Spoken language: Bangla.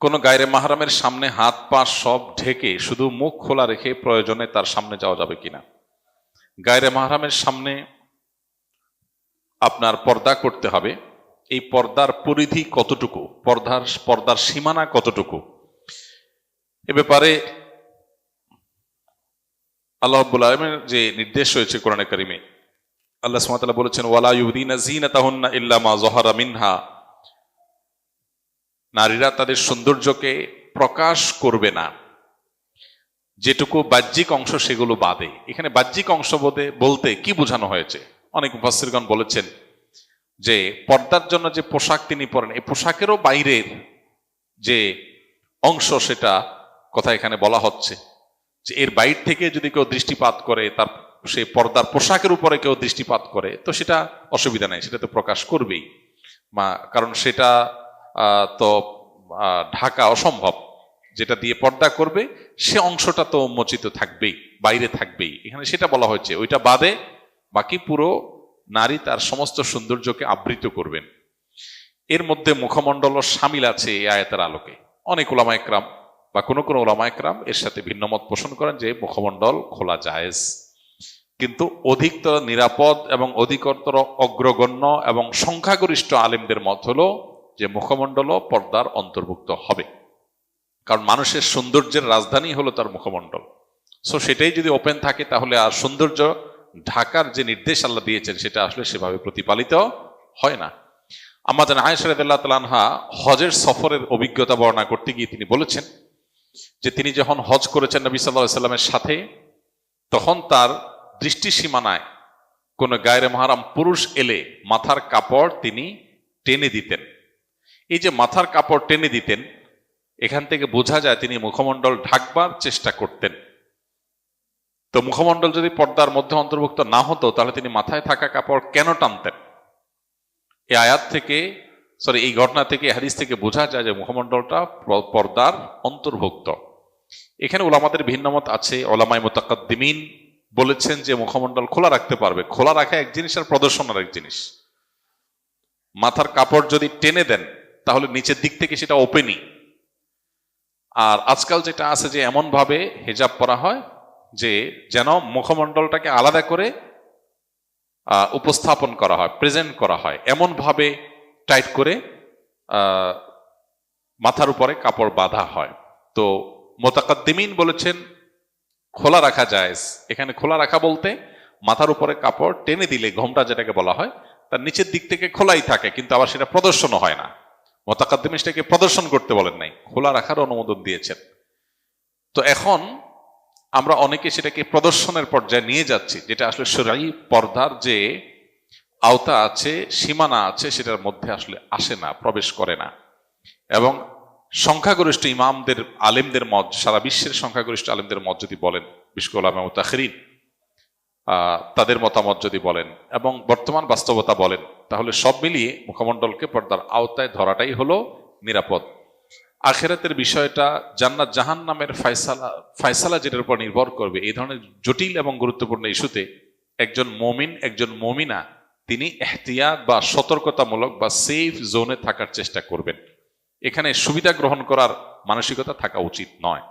কোনো গায়রে মাহরামের সামনে হাত পা সব ঢেকে শুধু মুখ খোলা রেখে প্রয়োজনে তার সামনে যাওয়া যাবে কিনা? গায়রে মাহরামের সামনে আপনার পর্দা করতে হবে। এই পর্দার পরিধি কতটুকু, পর্দার সীমানা কতটুকু, এ ব্যাপারে আল্লাহ রাব্বুল আলামিনের যে নির্দেশ রয়েছে কোরআনে কারিমে, আল্লাহ সুবহানাহু ওয়া তাআলা বলেছেন, ওয়ালা ইউদিনা যিনাতাহুন্না ইল্লা মা যাহারা মিনহা, নারীরা তাদের সৌন্দর্যকে প্রকাশ করবে না যেটুকু বাহ্যিক অংশ সেগুলো বাদে। এখানে বাহ্যিক অংশ বলতে কি বোঝানো হয়েছে? অনেক মুফাসসিরগণ বলেছেন যে পর্দার জন্য যে পোশাক তিনি পরেন, এই পোশাকেরও বাইরের যে অংশ সেটা কথা এখানে বলা হচ্ছে, যে এর বাইর থেকে যদি কেউ দৃষ্টিপাত করে, তার সেই পর্দার পোশাকের উপরে কেউ দৃষ্টিপাত করে, তো সেটা অসুবিধা নেই, সেটা তো প্রকাশ করবেই, কারণ সেটা তো ঢাকা অসম্ভব। যেটা দিয়ে পর্দা করবে সে অংশটা তো উন্মোচিত থাকবেই, বাইরে থাকবেই। এখানে সেটা বলা হয়েছে, ওইটা বাদে বাকি পুরো নারী তার সমস্ত সৌন্দর্যকে আবৃত করবেন। এর মধ্যে মুখমণ্ডলও শামিল আছে এই আয়াতের আলোকে। অনেক উলামা ইকরাম বা কোনো উলামা ইকরাম এর সাথে ভিন্নমত পোষণ করেন যে মুখমণ্ডল খোলা জায়েজ, কিন্তু অধিকতর নিরাপদ এবং অধিকতর অগ্রগণ্য এবং সংখ্যাগরিষ্ঠ আলেমদের মত হলো যে মুখমণ্ডলও পর্দার অন্তর্ভুক্ত হবে, কারণ মানুষের সৌন্দর্যের রাজধানী হলো তার মুখমণ্ডল। সো সেটাই যদি ওপেন থাকে তাহলে আর সৌন্দর্য ঢাকার যে নির্দেশ আল্লাহ দিয়েছেন সেটা আসলে সেভাবে প্রতিপালিত হয় না। আমাদের আয়েশা রাদিয়াল্লাহু তাআলা আনহা হজের সফরের অভিজ্ঞতা বর্ণনা করতে গিয়ে তিনি বলেছেন যে তিনি যখন হজ করেছেন নবী সাল্লাল্লাহু আলাইহি সাল্লামের সাথে, তখন তার দৃষ্টি সীমানায় কোনো গায়রে মাহরাম পুরুষ এলে মাথার কাপড় তিনি টেনে দিতেন। এই যে মাথার কাপড় টেনে দিতেন, এখান থেকে বোঝা যায় তিনি মুখমণ্ডল ঢাকবার চেষ্টা করতেন। তো মুখমণ্ডল যদি পর্দার মধ্যে অন্তর্ভুক্ত না হতো তাহলে তিনি মাথায় থাকা কাপড় কেন টানতেন? এই আয়াত থেকে এই ঘটনা থেকে, হাদিস থেকে বোঝা যায় যে মুখমণ্ডলটা পর্দার অন্তর্ভুক্ত। এখানে উলামাদের ভিন্নমত আছে। উলামায়ে মুতাকাদ্দিমিন বলেছেন যে মুখমণ্ডল খোলা রাখতে পারবে। খোলা রাখা এক জিনিস আর প্রদর্শন আর এক জিনিস। মাথার কাপড় যদি টেনে দেন তাহলে নিচের দিক থেকে সেটা ওপেনই। আর আজকাল যেটা আছে যে এমন ভাবে হিজাব পরা হয় যে যেন মুখমণ্ডলটাকে আলাদা করে উপস্থাপন করা হয়, প্রেজেন্ট করা হয়, এমন ভাবে টাইট করে মাথার উপরে কাপড় বাঁধা হয়। তো মুতাকাদ্দিমিন বলেছেন খোলা রাখা জায়েজ। এখানে খোলা রাখা বলতে মাথার উপরে কাপড় টেনে দিলে, ঘোমটা যেটাকে বলা হয়, তার নিচের দিক থেকে খোলাই থাকে, কিন্তু আবার সেটা প্রদর্শনও হয় না। মুতাকাদ্দিমিন সেটাকে প্রদর্শন করতে বলেন নাই, খোলা রাখার অনুমোদন দিয়েছেন। তো এখন আমরা অনেকে সেটাকে প্রদর্শনের পর্যায়ে নিয়ে যাচ্ছি, যেটা আসলে শরঈ পর্দার যে আওতা আছে, সীমানা আছে, সেটার মধ্যে আসলে আসে না, প্রবেশ করে না। এবং সংখ্যাগরিষ্ঠ ইমামদের, আলেমদের মত, সারা বিশ্বের সংখ্যাগরিষ্ঠ আলেমদের মত যদি বলেন, বিশেষ করে উলামা মুতাখিরিন তাদের মতামত যদি বলেন এবং বর্তমান বাস্তবতা বলেন, তাহলে সব মিলিয়ে মুখমণ্ডলকে পর্দার আওতায় ধরাটাই হলো নিরাপদ। আখিরাতের বিষয়টা, জান্নাত জাহান্নামের ফয়সালা যেটার উপর নির্ভর করবে, এই ধরনের জটিল এবং গুরুত্বপূর্ণ ইস্যুতে একজন মুমিন, একজন মুমিনা তিনি ইহতিয়াত বা সতর্কতামূলক বা সেফ জোনে থাকার চেষ্টা করবেন। এখানে সুবিধা গ্রহণ করার মানসিকতা থাকা উচিত নয়।